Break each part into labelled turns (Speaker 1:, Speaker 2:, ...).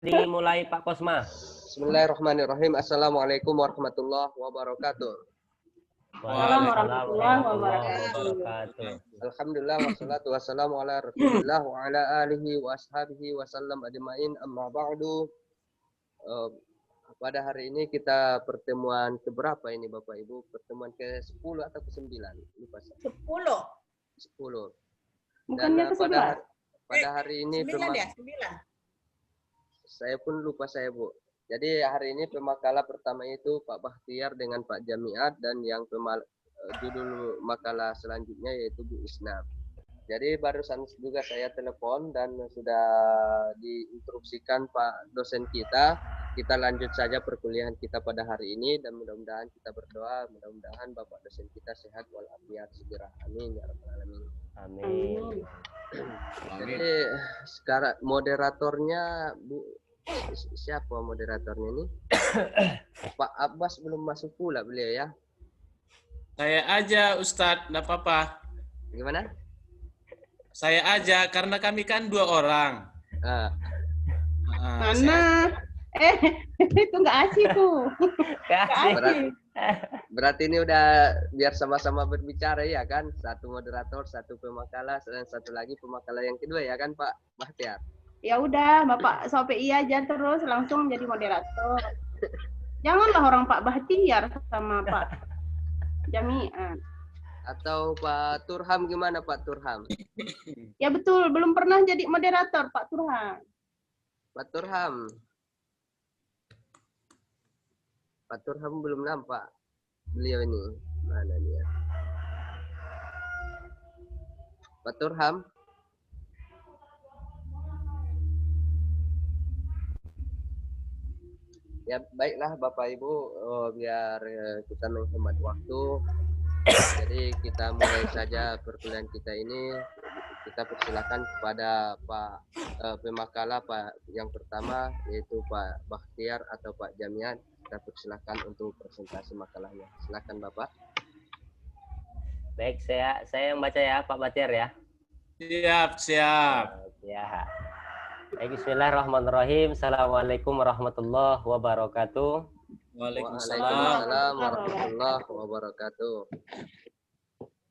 Speaker 1: Dimulai Pak Kosma.
Speaker 2: Bismillahirrahmanirrahim. Assalamualaikum warahmatullahi wabarakatuh.
Speaker 1: Waalaikumsalam warahmatullahi wabarakatuh.
Speaker 2: Alhamdulillah wassalatu wassalamu ala Rasulillah wa ala alihi wa ashabihi wasallam ajmain, amma ba'du. Pada hari ini kita pertemuan keberapa ini Bapak Ibu? Pertemuan ke-10 atau ke-9? Lupa saya.
Speaker 3: 10.
Speaker 2: 10.
Speaker 3: Bukannya
Speaker 2: Dan pada hari ini
Speaker 3: 9 ya? 9.
Speaker 2: Saya pun lupa saya, Bu. Jadi hari ini pemakala pertama itu Pak Bahtiar dengan Pak Jamiat, dan yang judul makalah selanjutnya yaitu Bu Isna. Jadi barusan juga saya telepon dan sudah diinstruksikan Pak dosen kita lanjut saja perkuliahan kita pada hari ini, dan mudah-mudahan kita berdoa mudah-mudahan Bapak dosen kita sehat walafiat segera. Amin ya rabbal alamin.
Speaker 1: Amin.
Speaker 2: Jadi sekarang moderatornya Bu, siapa moderatornya ini? Pak Abbas belum masuk pula beliau ya.
Speaker 4: Saya aja Ustadz, enggak apa-apa.
Speaker 2: Gimana?
Speaker 4: Saya aja karena kami kan 2 orang.
Speaker 3: Mana? Itu nggak asik tuh. Nggak asik.
Speaker 2: Berarti ini udah biar sama-sama berbicara ya kan? Satu moderator, satu pemakalah, dan satu lagi pemakalah yang kedua ya kan Pak Bahtiar?
Speaker 3: Ya udah, Bapak Sopi aja terus langsung jadi moderator. Janganlah orang Pak Bahtiar sama Pak Jamiat.
Speaker 2: Atau Pak Turham, gimana Pak Turham?
Speaker 3: Ya betul, belum pernah jadi moderator Pak Turhan.
Speaker 2: Pak Turham. Pak Turham belum nampak beliau ini. Mana dia? Pak Turham. Ya baiklah Bapak Ibu, biar kita menghemat waktu. Jadi kita mulai saja perkuliahan kita ini. Kita persilakan kepada Pak pemakala Pak yang pertama, yaitu Pak Bahtiar atau Pak Jamiat. Kita persilakan untuk presentasi makalahnya. Silakan Bapak.
Speaker 1: Baik, saya yang baca ya Pak Bahtiar ya.
Speaker 4: Siap.
Speaker 1: Ya. Baik, bismillahirrahmanirrahim. Assalamualaikum warahmatullahi wabarakatuh.
Speaker 4: Waalaikumsalam
Speaker 2: warahmatullahi wabarakatuh.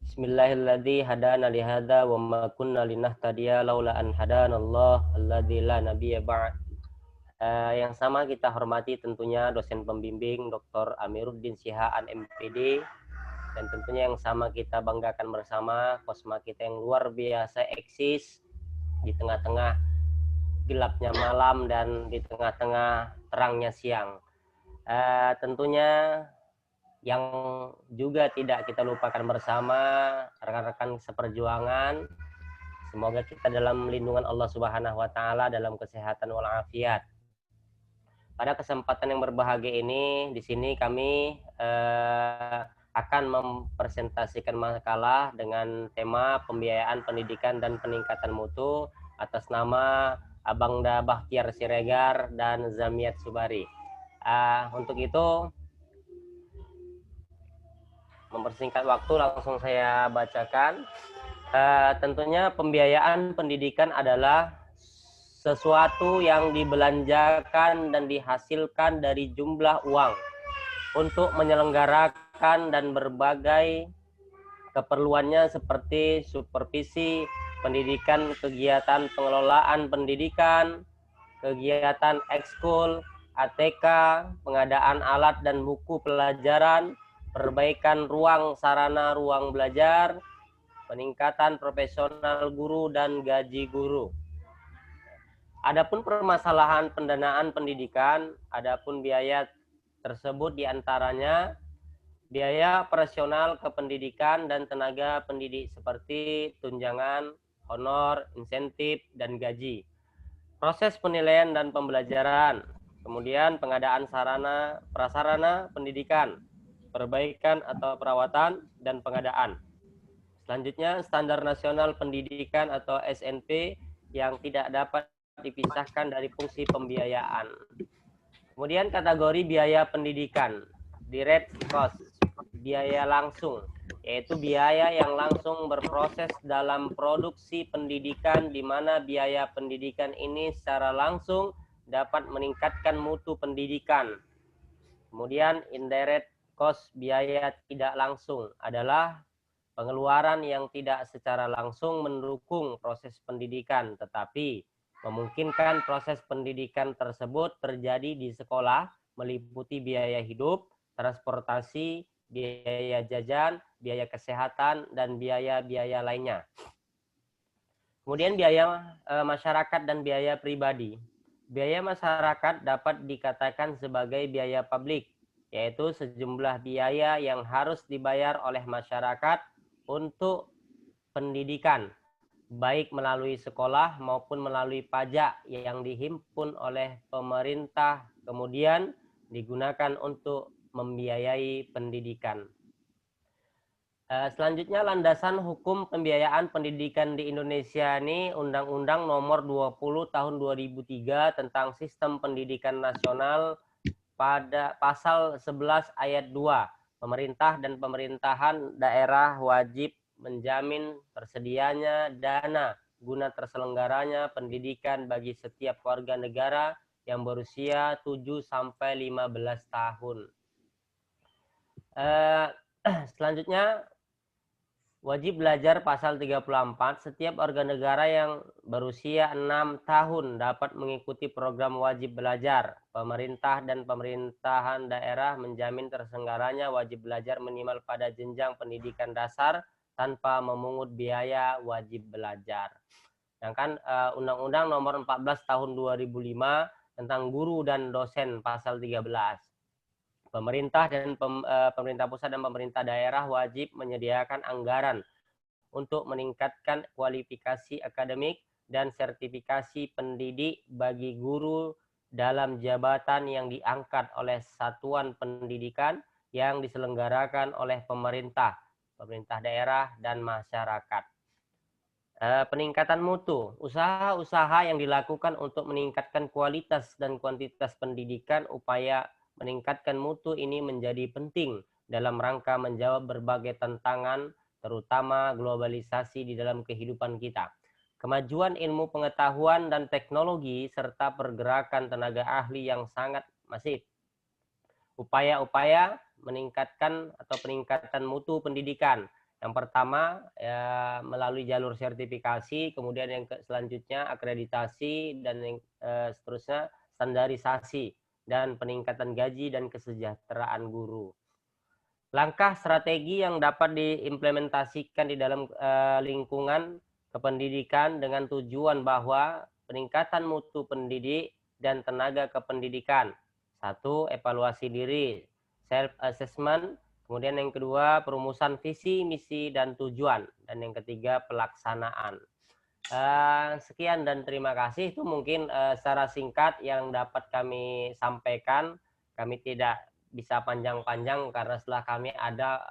Speaker 1: Bismillahilladzi hadana li hadza wa ma kunna linahtadiya laula an hadanallah alladzi la nabiyya ba'd. Yang sama kita hormati tentunya dosen pembimbing Dr. Amiruddin Sihaan MPD, dan tentunya yang sama kita banggakan bersama Kosma kita yang luar biasa eksis di tengah-tengah gelapnya malam dan di tengah-tengah terangnya siang. Tentunya yang juga tidak kita lupakan bersama rekan-rekan seperjuangan, semoga kita dalam lindungan Allah Subhanahu wa taala dalam kesehatan walafiat. Pada kesempatan yang berbahagia ini, di sini kami akan mempresentasikan makalah dengan tema pembiayaan pendidikan dan peningkatan mutu atas nama Abangda Bahtiar Siregar dan Zamiat Subari. Untuk itu, mempersingkat waktu, langsung saya bacakan. Tentunya pembiayaan pendidikan adalah sesuatu yang dibelanjakan dan dihasilkan dari jumlah uang untuk menyelenggarakan dan berbagai keperluannya seperti supervisi pendidikan, kegiatan pengelolaan pendidikan, kegiatan ekskul, ATK, pengadaan alat dan buku pelajaran, perbaikan ruang sarana ruang belajar, peningkatan profesional guru dan gaji guru. Adapun permasalahan pendanaan pendidikan, adapun biaya tersebut diantaranya biaya operasional kependidikan dan tenaga pendidik seperti tunjangan, honor, insentif, dan gaji. Proses penilaian dan pembelajaran, kemudian pengadaan sarana prasarana pendidikan, perbaikan atau perawatan, dan pengadaan. Selanjutnya, standar nasional pendidikan atau SNP yang tidak dapat dipisahkan dari fungsi pembiayaan. Kemudian kategori biaya pendidikan, direct cost, biaya langsung, yaitu biaya yang langsung berproses dalam produksi pendidikan, di mana biaya pendidikan ini secara langsung dapat meningkatkan mutu pendidikan. Kemudian indirect cost, biaya tidak langsung, adalah pengeluaran yang tidak secara langsung mendukung proses pendidikan, tetapi memungkinkan proses pendidikan tersebut terjadi di sekolah, meliputi biaya hidup, transportasi, biaya jajan, biaya kesehatan, dan biaya-biaya lainnya. Kemudian biaya masyarakat dan biaya pribadi. Biaya masyarakat dapat dikatakan sebagai biaya publik, yaitu sejumlah biaya yang harus dibayar oleh masyarakat untuk pendidikan, baik melalui sekolah maupun melalui pajak yang dihimpun oleh pemerintah, kemudian digunakan untuk membiayai pendidikan. Selanjutnya, landasan hukum pembiayaan pendidikan di Indonesia ini Undang-Undang Nomor 20 Tahun 2003 tentang Sistem Pendidikan Nasional pada pasal 11 ayat 2. Pemerintah dan pemerintahan daerah wajib menjamin tersedianya dana guna terselenggaranya pendidikan bagi setiap warga negara yang berusia 7 sampai 15 tahun. Selanjutnya, wajib belajar pasal 34, setiap warga negara yang berusia 6 tahun dapat mengikuti program wajib belajar. Pemerintah dan pemerintahan daerah menjamin terselenggaranya wajib belajar minimal pada jenjang pendidikan dasar tanpa memungut biaya wajib belajar. Sedangkan Undang-Undang Nomor 14 Tahun 2005 tentang guru dan dosen pasal 13. Pemerintah dan pemerintah pusat dan pemerintah daerah wajib menyediakan anggaran untuk meningkatkan kualifikasi akademik dan sertifikasi pendidik bagi guru dalam jabatan yang diangkat oleh satuan pendidikan yang diselenggarakan oleh pemerintah, pemerintah daerah, dan masyarakat. Peningkatan mutu, usaha-usaha yang dilakukan untuk meningkatkan kualitas dan kuantitas pendidikan, upaya meningkatkan mutu ini menjadi penting dalam rangka menjawab berbagai tantangan, terutama globalisasi di dalam kehidupan kita. Kemajuan ilmu pengetahuan dan teknologi serta pergerakan tenaga ahli yang sangat masif. Upaya-upaya meningkatkan atau peningkatan mutu pendidikan. Yang pertama melalui jalur sertifikasi, kemudian yang selanjutnya akreditasi, dan yang seterusnya standarisasi dan peningkatan gaji dan kesejahteraan guru. Langkah strategi yang dapat diimplementasikan di dalam lingkungan kependidikan dengan tujuan bahwa peningkatan mutu pendidik dan tenaga kependidikan. 1. Evaluasi diri, self-assessment. Kemudian yang kedua, perumusan visi, misi, dan tujuan. Dan yang ketiga, pelaksanaan. Sekian dan terima kasih. Itu mungkin secara singkat yang dapat kami sampaikan. Kami tidak bisa panjang-panjang karena setelah kami ada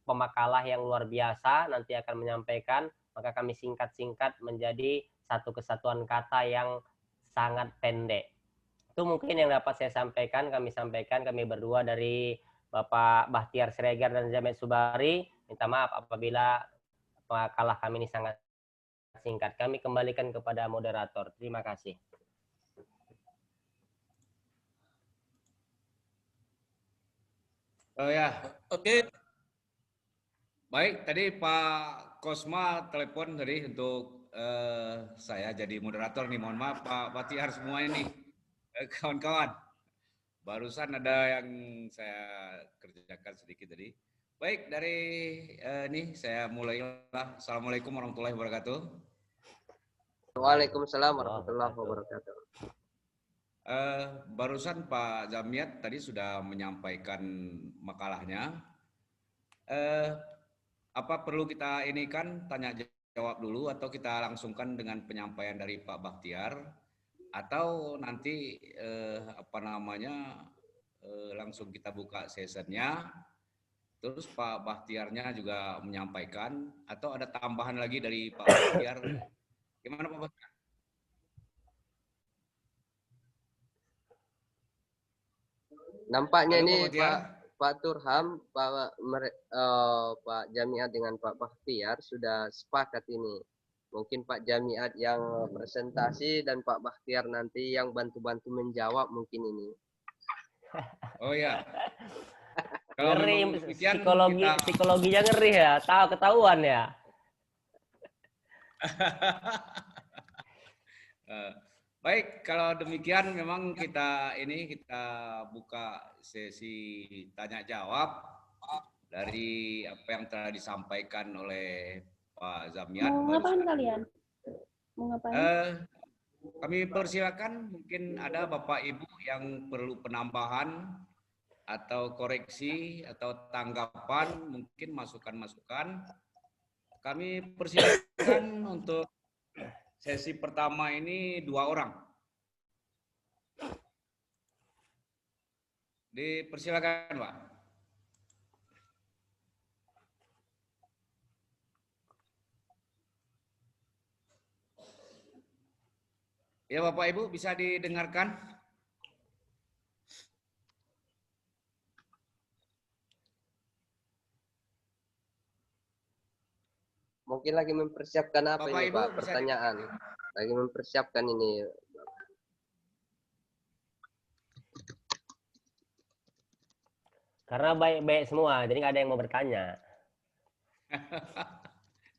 Speaker 1: pemakalah yang luar biasa nanti akan menyampaikan, maka kami singkat-singkat menjadi satu kesatuan kata yang sangat pendek. Itu mungkin yang dapat saya sampaikan, kami berdua dari Bapak Bahtiar Siregar dan Jamet Subari. Minta maaf apabila pemakalah kami ini sangat singkat. Kami kembalikan kepada moderator. Terima kasih.
Speaker 5: Oh ya,
Speaker 4: Oke.
Speaker 5: baik. Tadi Pak Kosma telepon tadi untuk saya jadi moderator nih. Mohon maaf Pak Bahtiar semua ini, kawan-kawan. Barusan ada yang saya kerjakan sedikit tadi. Baik, dari ini saya mulailah. Assalamualaikum warahmatullahi wabarakatuh.
Speaker 2: Waalaikumsalam warahmatullahi wabarakatuh.
Speaker 5: Barusan Pak Jamiat tadi sudah menyampaikan makalahnya. Apa perlu kita ini kan tanya jawab dulu atau kita langsungkan dengan penyampaian dari Pak Bahtiar, atau nanti langsung kita buka sessionnya, terus Pak Bahtiarnya juga menyampaikan, atau ada tambahan lagi dari Pak Bahtiar? Gimana Pak Bahtiar?
Speaker 2: Nampaknya
Speaker 5: Halo,
Speaker 2: ini
Speaker 5: Pak
Speaker 2: Pak Turham, Pak Jamiat dengan Pak Bahtiar sudah sepakat ini Mungkin Pak Jamiat yang presentasi dan Pak Bakhtiar nanti yang bantu-bantu menjawab mungkin ini.
Speaker 5: Oh ya. Kalau
Speaker 1: Ngeri,
Speaker 5: memang demikian
Speaker 1: psikologinya ngeri ya, ketahuan ya.
Speaker 5: Baik, kalau demikian memang kita buka sesi tanya jawab dari apa yang telah disampaikan oleh Pak Zamiat.
Speaker 3: Mau ngapain kalian? Mau ngapain?
Speaker 5: Kami persilakan, mungkin ada Bapak Ibu yang perlu penambahan atau koreksi atau tanggapan, mungkin masukan-masukan. Kami persilakan untuk sesi pertama ini 2 orang. Dipersilakan, Pak. Ya, Bapak Ibu bisa didengarkan?
Speaker 2: Mungkin lagi mempersiapkan apa
Speaker 5: Bapak
Speaker 2: ini
Speaker 5: Ibu
Speaker 2: Pak?
Speaker 5: bisa
Speaker 2: Pertanyaan. Lagi mempersiapkan ini.
Speaker 1: Karena baik-baik semua, jadi nggak ada yang mau bertanya.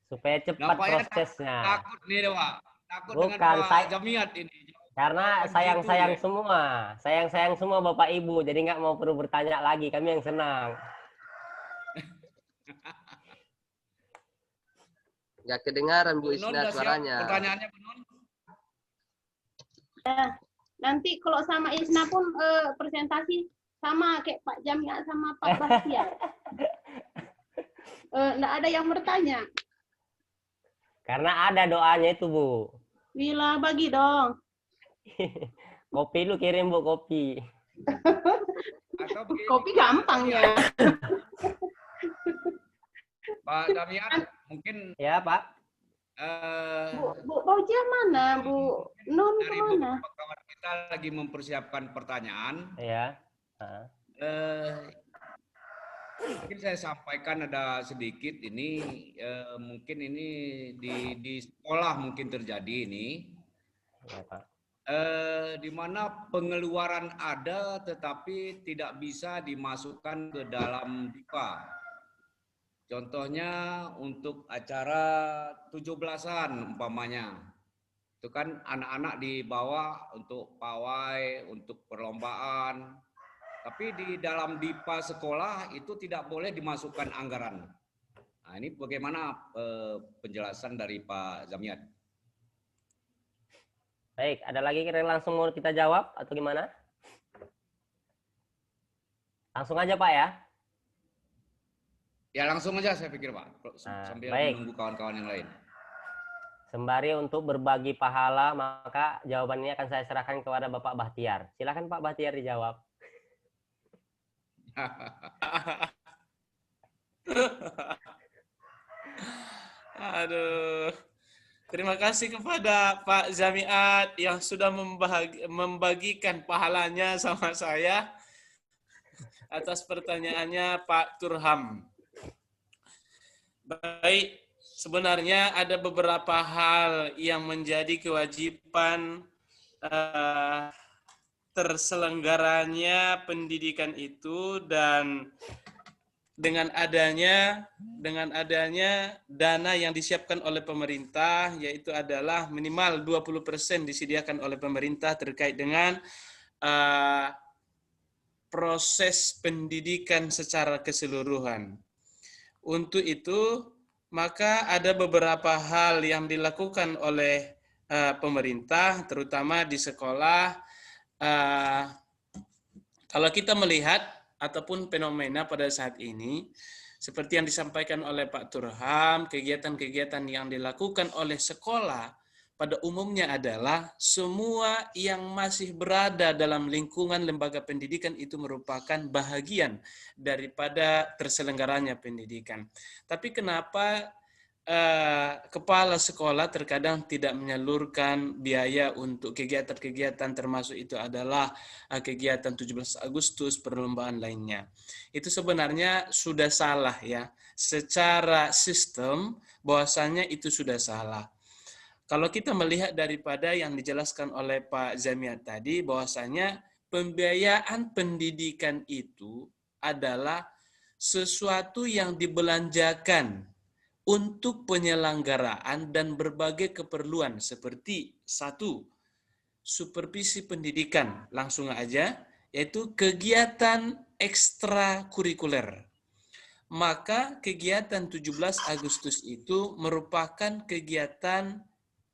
Speaker 1: Supaya cepat
Speaker 5: Nampaknya
Speaker 1: prosesnya.
Speaker 5: takut nih, Pak. Takut
Speaker 1: Bukan,
Speaker 5: dengan Pak Jamiat ini.
Speaker 1: Karena
Speaker 5: Bukan
Speaker 1: sayang-sayang
Speaker 5: gitu,
Speaker 1: semua. Sayang-sayang semua Bapak Ibu, jadi nggak mau perlu bertanya lagi. Kami yang senang.
Speaker 2: Nggak kedengaran Bu
Speaker 5: Bu Nun
Speaker 2: Isna
Speaker 5: udah siap
Speaker 2: suaranya.
Speaker 5: pertanyaannya, Bu Nun?
Speaker 3: Nanti kalau sama Isna pun presentasi sama kayak Pak Jamiat sama Pak Bakhtiar. Nggak ada yang bertanya.
Speaker 1: Karena ada doanya itu, Bu.
Speaker 3: Bila bagi dong.
Speaker 1: Kopi lu kirim, Bu, kopi.
Speaker 5: Atau begini,
Speaker 3: Kopi gampang ya.
Speaker 5: Pak Jamiat, mungkin
Speaker 1: Ya, Pak.
Speaker 3: Bu Fauzia mana? Bu Nun
Speaker 5: dari
Speaker 3: kemana?
Speaker 5: beberapa kawan kita lagi mempersiapkan pertanyaan.
Speaker 1: Ya.
Speaker 5: Mungkin saya sampaikan ada sedikit ini, mungkin ini di sekolah mungkin terjadi ini,
Speaker 1: Ya, Pak.
Speaker 5: di mana pengeluaran ada tetapi tidak bisa dimasukkan ke dalam DIPA. Contohnya untuk acara 17-an umpamanya. Itu kan anak-anak dibawa untuk pawai, untuk perlombaan. Tapi di dalam DIPA sekolah itu tidak boleh dimasukkan anggaran. Nah, ini bagaimana penjelasan dari Pak Zamiat?
Speaker 1: Baik, ada lagi kira langsung mau kita jawab atau gimana? Langsung aja, Pak ya.
Speaker 5: Ya langsung aja saya pikir Pak, sambil
Speaker 1: baik.
Speaker 5: menunggu kawan-kawan yang lain.
Speaker 1: Sembari untuk berbagi pahala, maka jawabannya akan saya serahkan kepada Bapak Bakhtiar. Silakan Pak Bakhtiar dijawab.
Speaker 4: Aduh. Terima kasih kepada Pak Jamiat yang sudah membagikan pahalanya sama saya atas pertanyaannya Pak Turham. Baik, sebenarnya ada beberapa hal yang menjadi kewajiban terselenggaranya pendidikan itu, dan dengan adanya dana yang disiapkan oleh pemerintah, yaitu adalah minimal 20% disediakan oleh pemerintah terkait dengan proses pendidikan secara keseluruhan. Untuk itu, maka ada beberapa hal yang dilakukan oleh pemerintah, terutama di sekolah. Kalau kita melihat ataupun fenomena pada saat ini, seperti yang disampaikan oleh Pak Turham, kegiatan-kegiatan yang dilakukan oleh sekolah pada umumnya adalah semua yang masih berada dalam lingkungan lembaga pendidikan itu merupakan bahagian daripada terselenggaranya pendidikan. Tapi kenapa kepala sekolah terkadang tidak menyalurkan biaya untuk kegiatan-kegiatan, termasuk itu adalah kegiatan 17 Agustus, perlombaan lainnya. Itu sebenarnya sudah salah ya. Secara sistem bahwasannya itu sudah salah. Kalau kita melihat daripada yang dijelaskan oleh Pak Zamiat tadi, bahwasanya pembiayaan pendidikan itu adalah sesuatu yang dibelanjakan untuk penyelenggaraan dan berbagai keperluan seperti satu, supervisi pendidikan, langsung aja, yaitu kegiatan ekstrakurikuler. Maka kegiatan 17 Agustus itu merupakan kegiatan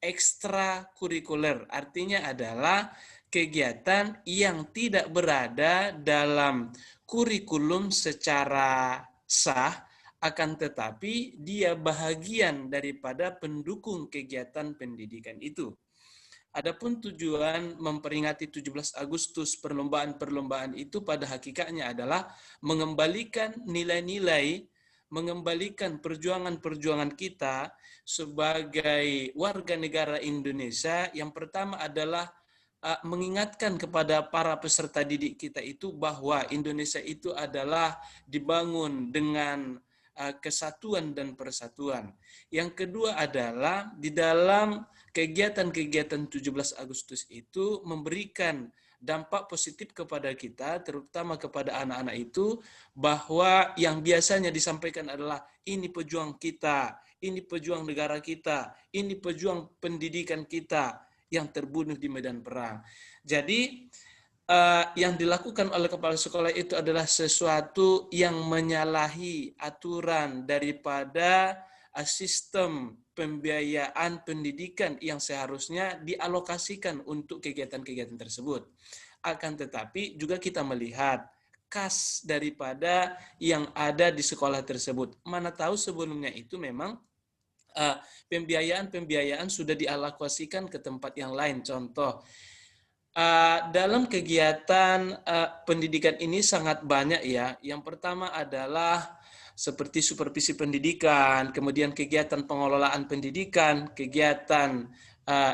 Speaker 4: ekstrakurikuler. Artinya adalah kegiatan yang tidak berada dalam kurikulum secara sah, akan tetapi dia bahagian daripada pendukung kegiatan pendidikan itu. Adapun tujuan memperingati 17 Agustus, perlombaan-perlombaan itu pada hakikatnya adalah mengembalikan nilai-nilai, mengembalikan perjuangan-perjuangan kita sebagai warga negara Indonesia. Yang pertama adalah mengingatkan kepada para peserta didik kita itu bahwa Indonesia itu adalah dibangun dengan kesatuan dan persatuan. Yang kedua adalah di dalam kegiatan-kegiatan 17 Agustus itu memberikan dampak positif kepada kita, terutama kepada anak-anak itu, bahwa yang biasanya disampaikan adalah ini pejuang kita, ini pejuang negara kita, ini pejuang pendidikan kita yang terbunuh di medan perang. Jadi yang dilakukan oleh kepala sekolah itu adalah sesuatu yang menyalahi aturan daripada sistem pembiayaan pendidikan yang seharusnya dialokasikan untuk kegiatan-kegiatan tersebut. Akan tetapi juga kita melihat kas daripada yang ada di sekolah tersebut. Mana tahu sebelumnya itu memang pembiayaan sudah dialokasikan ke tempat yang lain. Contoh, dalam kegiatan pendidikan ini sangat banyak ya. Yang pertama adalah seperti supervisi pendidikan, kemudian kegiatan pengelolaan pendidikan, kegiatan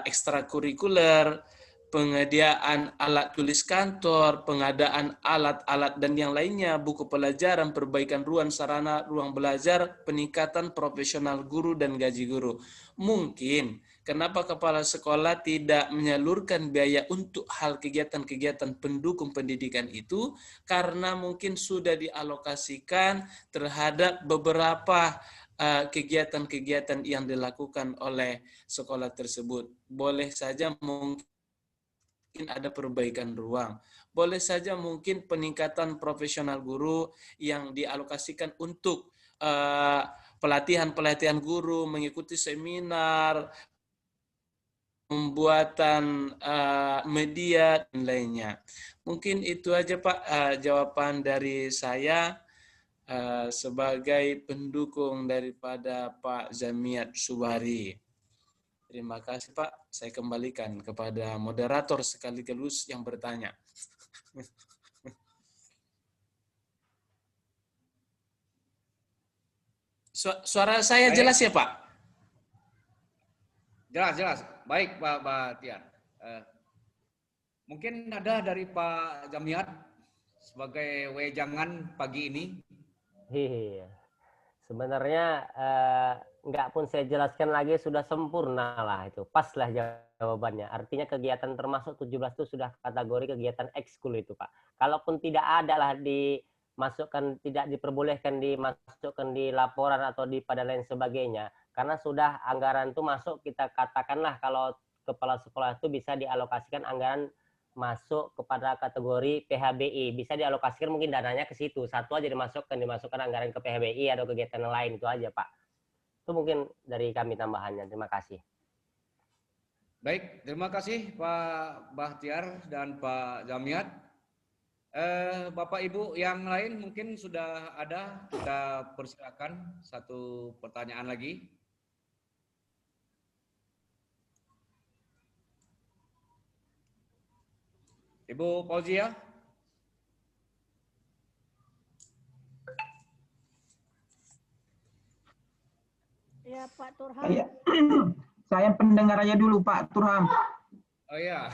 Speaker 4: ekstrakurikuler, penyediaan alat tulis kantor, pengadaan alat-alat dan yang lainnya, buku pelajaran, perbaikan ruang sarana, ruang belajar, peningkatan profesional guru dan gaji guru. Mungkin kenapa kepala sekolah tidak menyalurkan biaya untuk hal kegiatan-kegiatan pendukung pendidikan itu? Karena mungkin sudah dialokasikan terhadap beberapa kegiatan-kegiatan yang dilakukan oleh sekolah tersebut. Boleh saja mungkin ada perbaikan ruang. Boleh saja mungkin peningkatan profesional guru yang dialokasikan untuk pelatihan-pelatihan guru, mengikuti seminar, pembuatan media dan lainnya. Mungkin itu aja Pak jawaban dari saya sebagai pendukung daripada Pak Zamiat Subari. Terima kasih Pak. Saya kembalikan kepada moderator sekaligus yang bertanya. Suara saya jelas ya Pak?
Speaker 5: Jelas. Baik Pak Bahtiar. Mungkin ada dari Pak Zamiat sebagai wejangan pagi ini.
Speaker 1: Iya. Sebenarnya nggak pun saya jelaskan lagi sudah sempurna lah itu. Pas lah jawabannya. Artinya kegiatan termasuk 17 itu sudah kategori kegiatan ekskul itu Pak. Kalaupun tidak ada lah dimasukkan, tidak diperbolehkan dimasukkan di laporan atau di pada lain sebagainya. Karena sudah anggaran itu masuk, kita katakanlah kalau kepala sekolah itu bisa dialokasikan anggaran masuk kepada kategori PHBI, bisa dialokasikan mungkin dananya ke situ, satu aja dimasukkan anggaran ke PHBI atau kegiatan lain, itu aja Pak. Itu mungkin dari kami tambahannya. Terima kasih.
Speaker 5: Baik, terima kasih Pak Bahtiar dan Pak Zamiat. Bapak Ibu yang lain mungkin sudah ada, kita persilakan satu pertanyaan lagi. Ibu Fauzia.
Speaker 6: Ya Pak Turham.
Speaker 7: Iya. Saya pendengar aja dulu Pak Turham.
Speaker 5: Oh iya.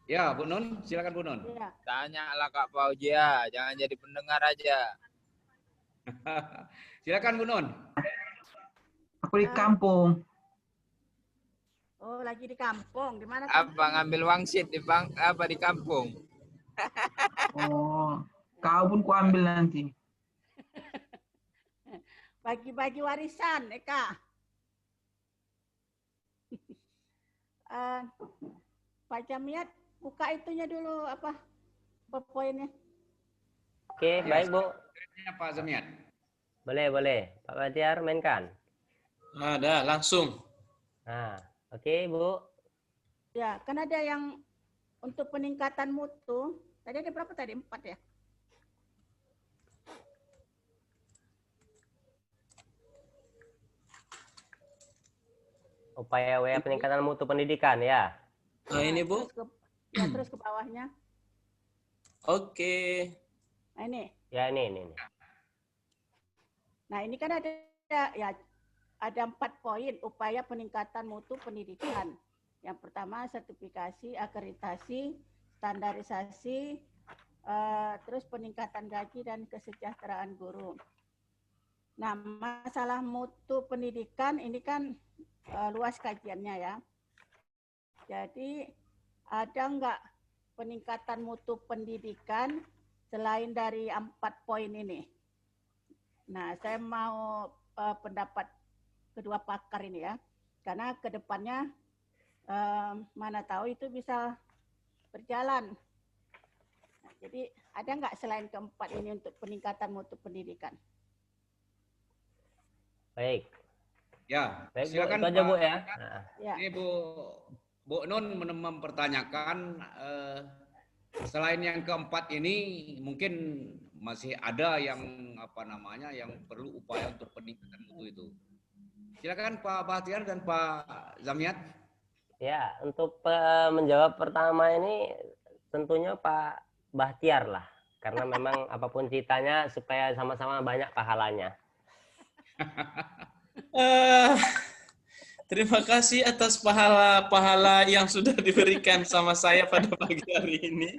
Speaker 5: Ya Bu Nun, silakan Bu Nun.
Speaker 6: Ya.
Speaker 8: Tanyalah Kak Fauzia, jangan jadi pendengar aja.
Speaker 5: Silakan Bu Nun.
Speaker 7: Aku di kampung.
Speaker 6: Oh, lagi di kampung. Di mana?
Speaker 8: Apa ngambil wangsit di di kampung?
Speaker 7: Oh, kau pun ku ambil nanti.
Speaker 6: Bagi-bagi warisan, Eka. Pak Jamiat, buka itunya dulu apa poinnya.
Speaker 1: Oke, baik Bu.
Speaker 5: Pak Zamiat.
Speaker 1: Boleh. Pak Bahtiar mainkan.
Speaker 4: Ada, langsung.
Speaker 1: Nah, oke Bu.
Speaker 6: Ya, kan ada yang untuk peningkatan mutu. Tadi ada berapa tadi? 4 ya?
Speaker 1: Upaya peningkatan mutu pendidikan ya.
Speaker 4: Nah, ini Bu.
Speaker 6: Terus ke bawahnya.
Speaker 4: Oke.
Speaker 6: Nah, ini.
Speaker 1: Ya, ini.
Speaker 6: Nah, ini kan ada 4 poin upaya peningkatan mutu pendidikan. Yang pertama sertifikasi, akreditasi, standarisasi, terus peningkatan gaji dan kesejahteraan guru. Nah, masalah mutu pendidikan ini kan luas kajiannya ya. Jadi ada nggak peningkatan mutu pendidikan selain dari 4 poin ini? Nah, saya mau pendapat kedua pakar ini ya, karena kedepannya mana tahu itu bisa berjalan. Nah, jadi ada nggak selain keempat ini untuk peningkatan mutu pendidikan?
Speaker 1: Baik.
Speaker 5: Ya,
Speaker 1: Baik,
Speaker 5: silakan
Speaker 1: Bu. Itu aja
Speaker 5: Pak.
Speaker 1: Bu ya.
Speaker 6: Ya.
Speaker 5: Ini Bu Nun mempertanyakan selain yang keempat ini mungkin masih ada yang yang perlu upaya untuk peningkatan mutu itu. Silakan Pak Bahtiar dan Pak Zamiat.
Speaker 1: Ya, untuk menjawab pertama ini tentunya Pak Bahtiar lah. Karena memang apapun ceritanya supaya sama-sama banyak pahalanya.
Speaker 4: Terima kasih atas pahala yang sudah diberikan sama saya pada pagi hari ini.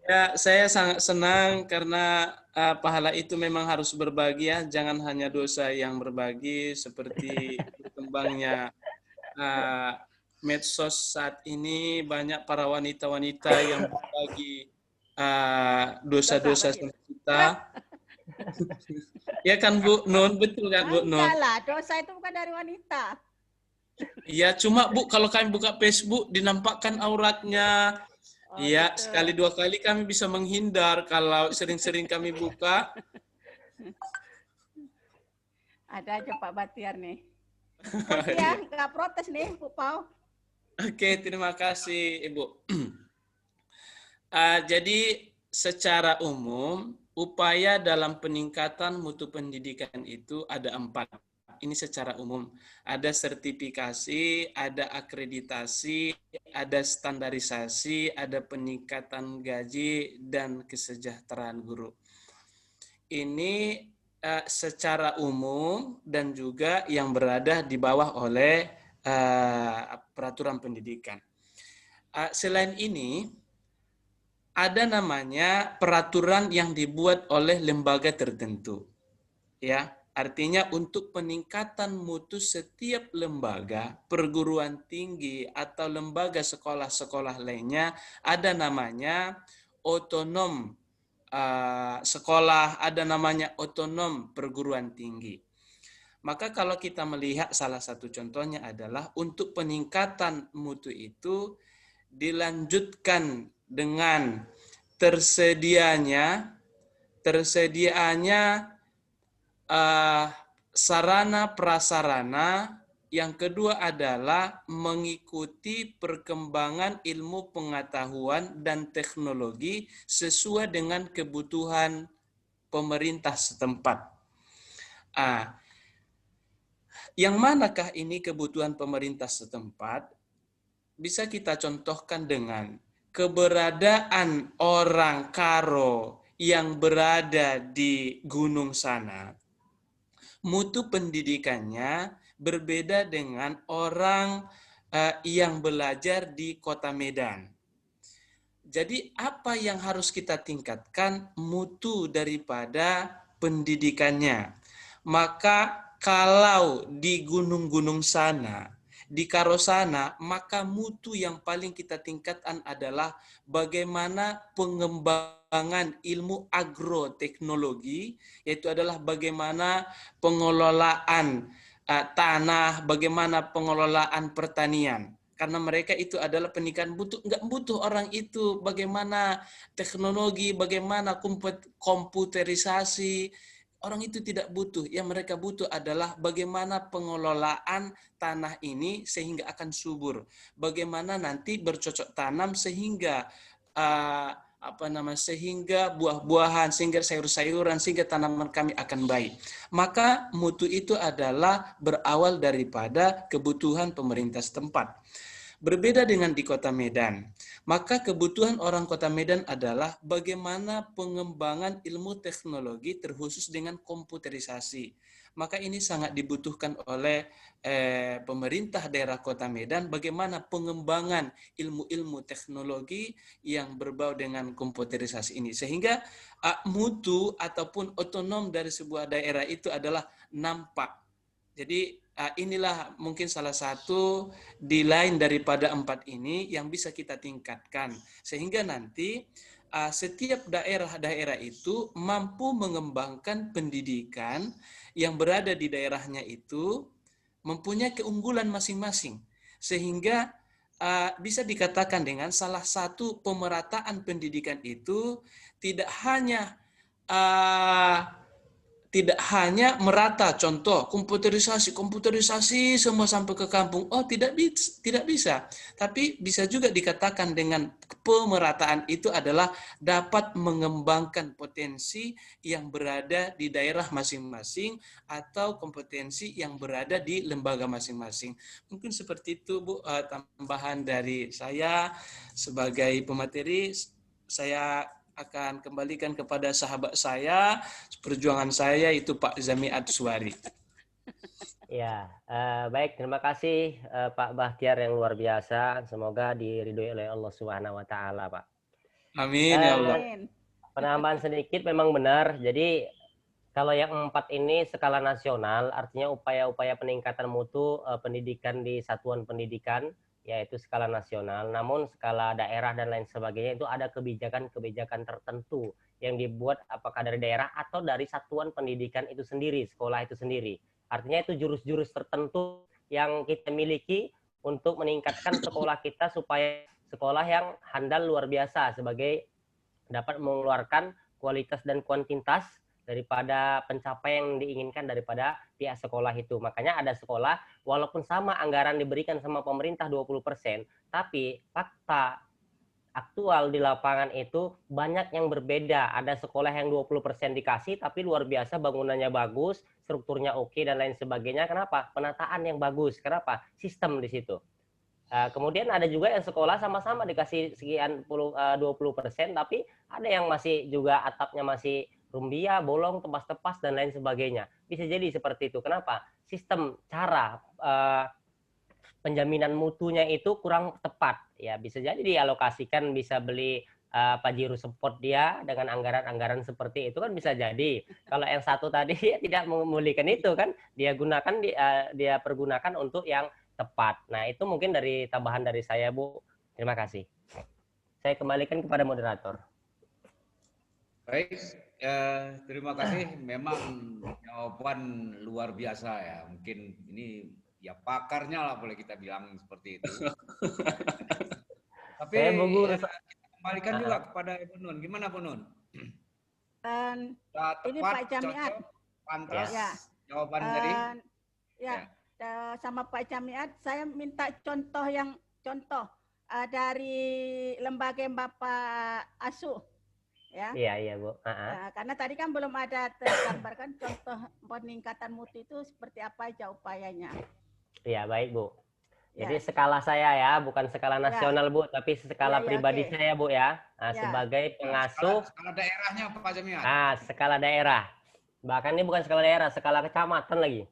Speaker 4: Ya, saya sangat senang karena pahala itu memang harus berbagi ya. Jangan hanya dosa yang berbagi seperti berkembangnya medsos saat ini, banyak para wanita-wanita yang berbagi dosa-dosa sama kita. Ya kan Bu Nun, betul kan Bu Nun?
Speaker 6: Enggak lah, dosa itu bukan dari wanita.
Speaker 4: Iya, cuma Bu kalau kami buka Facebook dinampakkan auratnya. Iya,
Speaker 6: Gitu.
Speaker 4: sekali 2 kali kami bisa menghindar kalau sering-sering kami buka.
Speaker 6: Ada aja Pak Bahtiar nih. Ya, nggak protes nih Bu Pau.
Speaker 4: Oke, terima kasih Ibu. Jadi secara umum upaya dalam peningkatan mutu pendidikan itu ada 4. Ini secara umum. Ada sertifikasi, ada akreditasi, ada standarisasi, ada peningkatan gaji, dan kesejahteraan guru. Ini secara umum dan juga yang berada di bawah oleh peraturan pendidikan. Selain ini, ada namanya peraturan yang dibuat oleh lembaga tertentu. Ya, artinya untuk peningkatan mutu setiap lembaga, perguruan tinggi atau lembaga sekolah-sekolah lainnya ada namanya otonom sekolah, ada namanya otonom perguruan tinggi. Maka kalau kita melihat salah satu contohnya adalah untuk peningkatan mutu itu dilanjutkan dengan tersediaannya sarana prasarana. Yang kedua adalah mengikuti perkembangan ilmu pengetahuan dan teknologi sesuai dengan kebutuhan pemerintah setempat. Yang manakah ini kebutuhan pemerintah setempat? Bisa kita contohkan dengan keberadaan orang Karo yang berada di gunung sana. Mutu pendidikannya berbeda dengan orang yang belajar di kota Medan. Jadi apa yang harus kita tingkatkan? Mutu daripada pendidikannya. Maka kalau di gunung-gunung sana, di Karo sana, maka mutu yang paling kita tingkatkan adalah bagaimana pengembangan ilmu agroteknologi, yaitu adalah bagaimana pengelolaan tanah, bagaimana pengelolaan pertanian. Karena mereka itu adalah pendidikan nggak butuh orang itu bagaimana teknologi, bagaimana komputerisasi. Orang itu tidak butuh. Yang mereka butuh adalah bagaimana pengelolaan tanah ini sehingga akan subur. Bagaimana nanti bercocok tanam sehingga sehingga buah-buahan, sehingga sayur-sayuran, sehingga tanaman kami akan baik. Maka mutu itu adalah berawal daripada kebutuhan pemerintah setempat. Berbeda dengan di Kota Medan, maka kebutuhan orang Kota Medan adalah bagaimana pengembangan ilmu teknologi terkhusus dengan komputerisasi. Maka ini sangat dibutuhkan oleh pemerintah daerah Kota Medan, bagaimana pengembangan ilmu-ilmu teknologi yang berbau dengan komputerisasi ini. Sehingga mutu ataupun otonom dari sebuah daerah itu adalah nampak. Jadi inilah mungkin salah satu di lain daripada 4 ini yang bisa kita tingkatkan. Sehingga nanti setiap daerah-daerah itu mampu mengembangkan pendidikan yang berada di daerahnya itu mempunyai keunggulan masing-masing. Sehingga bisa dikatakan dengan salah satu pemerataan pendidikan itu tidak hanya merata, contoh komputerisasi semua sampai ke kampung. Oh, tidak bisa. Tapi bisa juga dikatakan dengan pemerataan itu adalah dapat mengembangkan potensi yang berada di daerah masing-masing atau kompetensi yang berada di lembaga masing-masing. Mungkin seperti itu, Bu, tambahan dari saya sebagai pemateri. Saya akan kembalikan kepada sahabat saya, perjuangan saya itu Pak Zami Adswari.
Speaker 1: Ya, baik, terima kasih Pak Bahtiar yang luar biasa. Semoga diridhoi oleh Allah Subhanahu wa taala, Pak.
Speaker 4: Amin ya Allah.
Speaker 1: Penambahan sedikit memang benar. Jadi kalau yang 4 ini skala nasional, artinya upaya-upaya peningkatan mutu pendidikan di satuan pendidikan, yaitu skala nasional. Namun skala daerah dan lain sebagainya itu ada kebijakan-kebijakan tertentu yang dibuat apakah dari daerah atau dari satuan pendidikan itu sendiri, sekolah itu sendiri. Artinya itu jurus-jurus tertentu yang kita miliki untuk meningkatkan sekolah kita supaya sekolah yang handal luar biasa sebagai dapat mengeluarkan kualitas dan kuantitas daripada pencapaian yang diinginkan daripada pihak sekolah itu. Makanya ada sekolah, walaupun sama anggaran diberikan sama pemerintah 20%, tapi fakta aktual di lapangan itu banyak yang berbeda. Ada sekolah yang 20% dikasih, tapi luar biasa bangunannya bagus, strukturnya oke, dan lain sebagainya. Kenapa? Penataan yang bagus. Kenapa? Sistem di situ. Kemudian ada juga yang sekolah sama-sama dikasih sekian 20%, tapi ada yang masih juga atapnya masih rumbia, bolong, tepas-tepas, dan lain sebagainya. Bisa jadi seperti itu. Kenapa? Sistem cara penjaminan mutunya itu kurang tepat. Ya, bisa jadi dialokasikan, bisa beli Pajero support dia dengan anggaran-anggaran seperti itu kan bisa jadi. Kalau yang satu tadi tidak memulihkan itu kan, dia pergunakan untuk yang tepat. Nah, itu mungkin dari tambahan dari saya, Bu. Terima kasih. Saya kembalikan kepada moderator.
Speaker 5: Baik, terima kasih. Memang jawaban luar biasa ya. Mungkin ini ya pakarnya lah boleh kita bilang seperti itu. Tapi kita kembalikan juga kepada Ibu Nun. Gimana Bu Nun?
Speaker 6: Ini Pak Jamiat.
Speaker 5: Pantas
Speaker 6: ya.
Speaker 5: Jawaban dari
Speaker 6: sama Pak Jamiat, saya minta contoh dari lembaga Bapak Asuh. Ya.
Speaker 1: Iya, Bu.
Speaker 6: Nah, karena tadi kan belum ada tergambarkan contoh peningkatan mutu itu seperti apa aja upayanya.
Speaker 1: Iya, baik, Bu. Jadi skala saya ya, bukan skala nasional, Bu, tapi skala pribadi saya, Bu ya. Nah, sebagai pengasuh.
Speaker 5: Skala daerahnya Pak Jamiat.
Speaker 1: Nah, skala daerah. Bahkan ini bukan skala daerah, skala kecamatan lagi.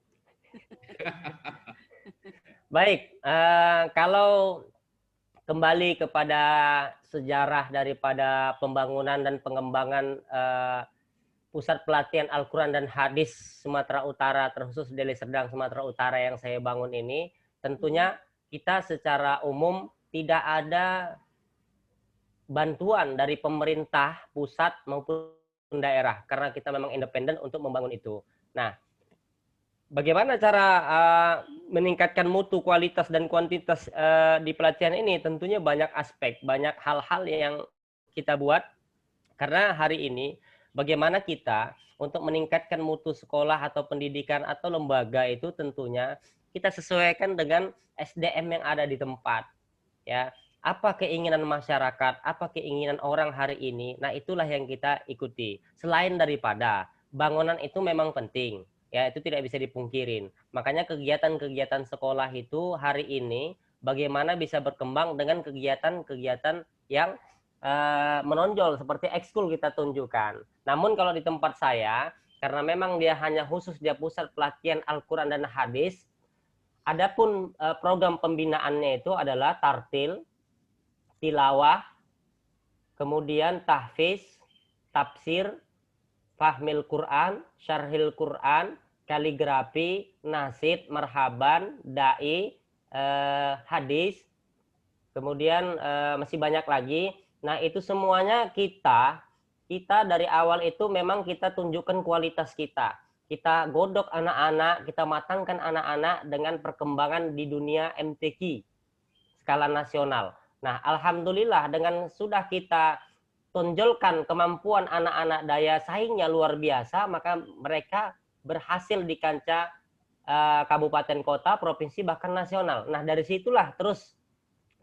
Speaker 1: Baik, kalau kembali kepada sejarah daripada pembangunan dan pengembangan pusat pelatihan Al-Quran dan Hadis Sumatera Utara, terkhusus Deli Serdang Sumatera Utara yang saya bangun ini, tentunya kita secara umum tidak ada bantuan dari pemerintah pusat maupun daerah, karena kita memang independen untuk membangun itu. Nah, bagaimana cara meningkatkan mutu, kualitas, dan kuantitas di pelatihan ini? Tentunya banyak aspek, banyak hal-hal yang kita buat. Karena hari ini, bagaimana kita untuk meningkatkan mutu sekolah atau pendidikan atau lembaga itu tentunya kita sesuaikan dengan SDM yang ada di tempat. Ya, apa keinginan masyarakat, apa keinginan orang hari ini. Nah, itulah yang kita ikuti. Selain daripada bangunan itu memang penting. Ya, itu tidak bisa dipungkirin. Makanya kegiatan-kegiatan sekolah itu hari ini bagaimana bisa berkembang dengan kegiatan-kegiatan yang menonjol seperti ekskul kita tunjukkan. Namun kalau di tempat saya, karena memang dia hanya khusus dia pusat pelatihan Al-Quran dan Hadis, adapun program pembinaannya itu adalah tartil, tilawah, kemudian tahfiz, tafsir, fahmil Quran, syarhil Quran, kaligrafi, nasid, marhaban, dai, hadis, kemudian masih banyak lagi. Nah, itu semuanya kita dari awal itu memang kita tunjukkan kualitas kita. Kita godok anak-anak, kita matangkan anak-anak dengan perkembangan di dunia MTQ skala nasional. Nah, alhamdulillah dengan sudah kita tonjolkan kemampuan anak-anak daya saingnya luar biasa, maka mereka berhasil di kancah kabupaten kota, provinsi, bahkan nasional. Nah, dari situlah terus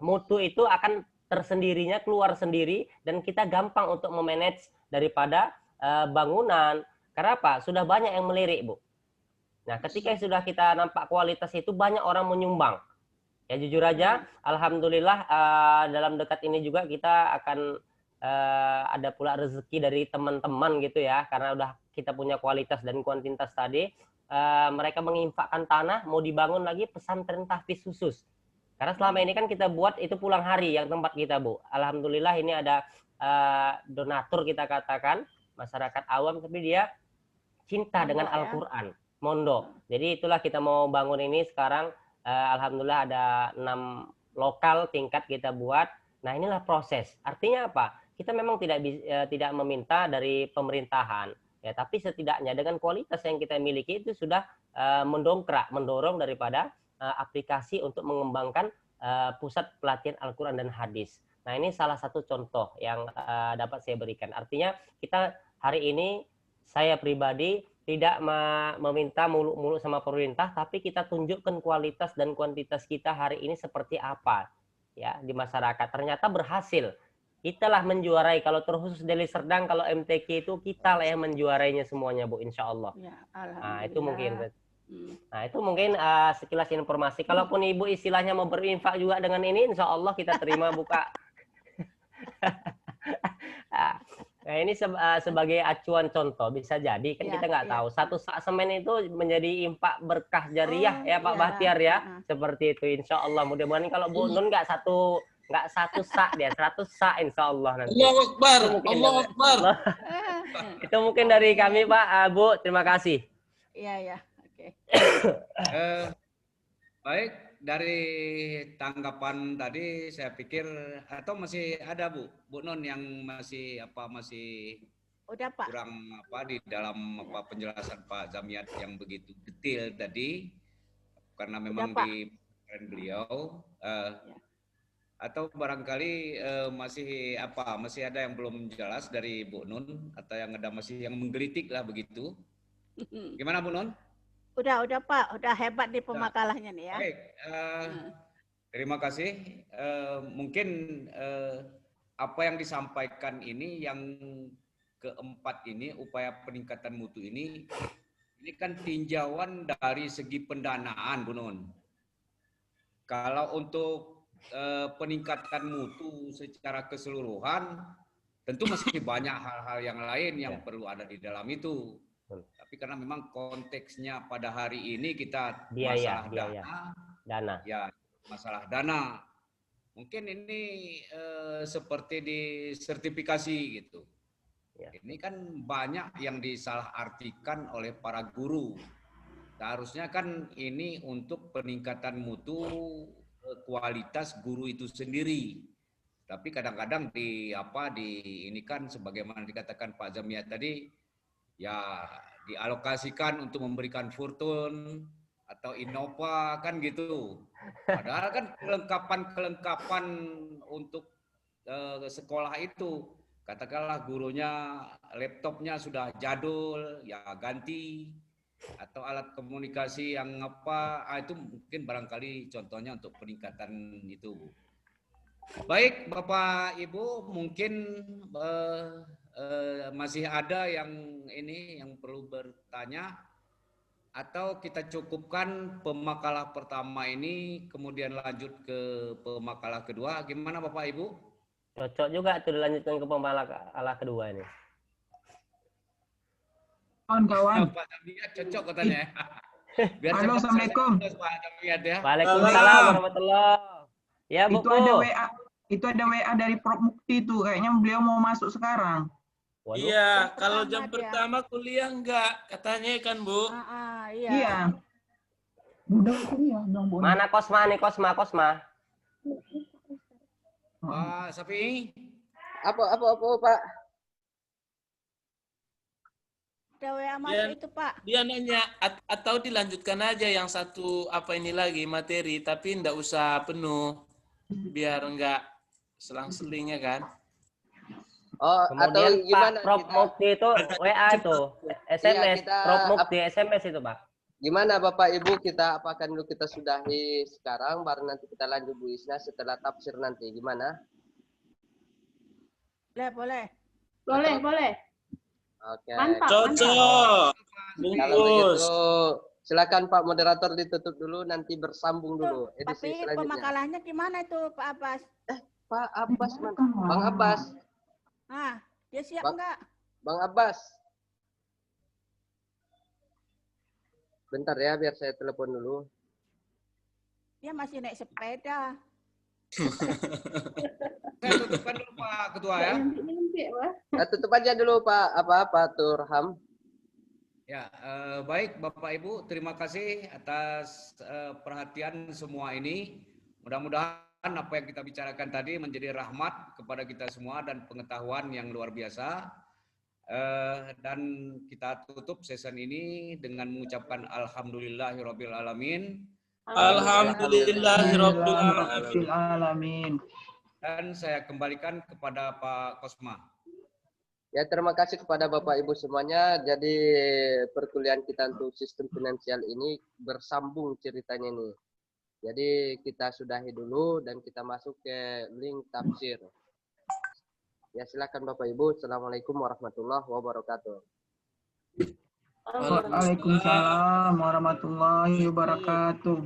Speaker 1: mutu itu akan tersendirinya keluar sendiri dan kita gampang untuk memanage daripada bangunan. Karena apa? Sudah banyak yang melirik, Bu. Nah, ketika sudah kita nampak kualitas itu, banyak orang menyumbang. Ya, jujur aja, alhamdulillah dalam dekat ini juga kita akan ada pula rezeki dari teman-teman gitu ya, karena udah kita punya kualitas dan kuantitas tadi. Mereka menginfakkan tanah, mau dibangun lagi pesantren tahfiz khusus. Karena selama ini kan kita buat itu pulang hari yang tempat kita, Bu. Alhamdulillah ini ada donatur kita katakan, masyarakat awam, tapi dia cinta dengan Al-Quran, mondok. Jadi itulah kita mau bangun ini sekarang. Alhamdulillah ada 6 lokal tingkat kita buat. Nah, inilah proses. Artinya apa? Kita memang tidak meminta dari pemerintahan, ya, tapi setidaknya dengan kualitas yang kita miliki itu sudah mendorong daripada aplikasi untuk mengembangkan pusat pelatihan Al-Quran dan Hadis. Nah, ini salah satu contoh yang dapat saya berikan. Artinya kita hari ini, saya pribadi tidak meminta muluk-muluk sama pemerintah, tapi kita tunjukkan kualitas dan kuantitas kita hari ini seperti apa ya di masyarakat. Ternyata berhasil. Italah menjuarai. Kalau terkhusus Deli Serdang, kalau MTQ itu kita lah yang menjuarainya semuanya, Bu, insya Allah. Ya, nah, itu mungkin. Nah, itu mungkin sekilas informasi. Kalaupun Ibu istilahnya mau berinfak juga dengan ini, insya Allah kita terima buka. Nah, ini sebagai acuan contoh, bisa jadi kan kita nggak tahu. Satu sak semen itu menjadi infak berkah jariah ya Pak Bahtiar ya. Seperti itu insya Allah. Mudah-mudahan kalau Bu Nun nggak satu sak dia, 100 sak insya Allah nanti.
Speaker 4: Allahu Akbar, Allahu Akbar.
Speaker 1: Itu mungkin dari kami Pak, Bu. Terima kasih.
Speaker 6: Iya, ya. Oke.
Speaker 5: Baik, dari tanggapan tadi saya pikir atau masih ada Bu Nun yang masih
Speaker 6: udah, Pak.
Speaker 5: Kurang di dalam penjelasan Pak Zamiat yang begitu detail tadi, karena memang udah, di beliau atau barangkali masih ada yang belum jelas dari Bu Nun atau yang ada masih yang menggelitik lah begitu. Gimana Bu Nun?
Speaker 6: Udah Pak, udah hebat di pemakalahnya nih ya.
Speaker 5: Baik, terima kasih. Mungkin apa yang disampaikan ini yang keempat ini, upaya peningkatan mutu ini kan tinjauan dari segi pendanaan, Bu Nun. Kalau untuk peningkatan mutu secara keseluruhan, tentu masih banyak hal-hal yang lain yang perlu ada di dalam itu. Tapi karena memang konteksnya pada hari ini kita masalah dana. Ya, masalah dana. Mungkin ini seperti di sertifikasi gitu.
Speaker 1: Ya.
Speaker 5: Ini kan banyak yang disalahartikan oleh para guru. Seharusnya kan ini untuk peningkatan mutu kualitas guru itu sendiri. Tapi kadang-kadang ini kan sebagaimana dikatakan Pak Zamiat tadi, ya dialokasikan untuk memberikan Fortune atau Innova kan gitu. Padahal kan kelengkapan untuk sekolah itu, katakanlah gurunya laptopnya sudah jadul, ya ganti, atau alat komunikasi yang itu mungkin barangkali contohnya untuk peningkatan itu. Baik Bapak Ibu, mungkin masih ada yang perlu bertanya, atau kita cukupkan pemakalah pertama ini kemudian lanjut ke pemakalah kedua. Gimana Bapak Ibu?
Speaker 1: Cocok juga tuh dilanjutkan ke pemakalah kedua ini.
Speaker 7: Kawan-kawan.
Speaker 5: Pak Zamiat cocok katanya. Biar
Speaker 7: Halo,
Speaker 5: cepat
Speaker 7: Assalamualaikum.
Speaker 5: selesai, Pak Zamiat ya.
Speaker 1: Waalaikumsalam warahmatullahi. Ya, Bu.
Speaker 7: Itu ada WA dari Prof Mukti tuh, kayaknya beliau mau masuk sekarang.
Speaker 1: Waduh.
Speaker 4: Iya, kalau
Speaker 6: pertama
Speaker 4: jam
Speaker 6: dia.
Speaker 4: pertama kuliah enggak, katanya kan Bu.
Speaker 6: Iya.
Speaker 7: Iya. Udah kuliah dong, Bu.
Speaker 1: Mana Kosma nih, Kosma?
Speaker 5: Pak Safi.
Speaker 2: Apa Pak?
Speaker 6: Ada WA masuk itu Pak.
Speaker 4: Dia nanya atau dilanjutkan aja yang satu ini lagi materi, tapi enggak usah penuh biar enggak selang-selingnya kan.
Speaker 2: Oh,
Speaker 1: Kemudian
Speaker 2: atau gimana
Speaker 1: Pak Prof Mukti itu WA itu, SMS.
Speaker 2: kita-
Speaker 1: Prof Mukti SMS itu Pak.
Speaker 2: Gimana Bapak Ibu, kita apakan dulu, kita sudahi sekarang, baru nanti kita lanjut Bu Isna setelah tafsir nanti. Gimana?
Speaker 6: Boleh.
Speaker 3: Boleh.
Speaker 2: Oke.
Speaker 3: Mantap.
Speaker 4: Cocok.
Speaker 2: Kalau
Speaker 4: Bungkus.
Speaker 2: begitu, silakan Pak Moderator ditutup dulu, nanti bersambung dulu. Edisi
Speaker 6: Tapi
Speaker 2: selanjutnya.
Speaker 6: pemakalahnya gimana itu Pak Abbas?
Speaker 2: Pak Abbas, Bang Abbas.
Speaker 6: Dia siap
Speaker 2: Bang-
Speaker 6: enggak?
Speaker 2: Bang Abbas. Bentar ya, biar saya telepon dulu.
Speaker 6: Dia masih naik sepeda.
Speaker 5: Saya tutupkan dulu Pak Ketua ya.
Speaker 2: Tutup aja dulu Pak Turham.
Speaker 5: Ya, baik Bapak Ibu, terima kasih atas perhatian semua ini. Mudah-mudahan apa yang kita bicarakan tadi menjadi rahmat kepada kita semua dan pengetahuan yang luar biasa. Dan kita tutup sesi ini dengan mengucapkan alhamdulillahirabbil alamin.
Speaker 4: Alhamdulillahirabbil
Speaker 7: Alamin.
Speaker 5: Dan saya kembalikan kepada Pak Kosma.
Speaker 2: Ya, terima kasih kepada Bapak Ibu semuanya. Jadi perkuliahan kita untuk sistem finansial ini bersambung ceritanya nih. Jadi kita sudahi dulu dan kita masuk ke link tafsir. Ya, silakan Bapak Ibu. Assalamualaikum warahmatullahi wabarakatuh.
Speaker 7: Waalaikumsalam warahmatullahi wabarakatuh.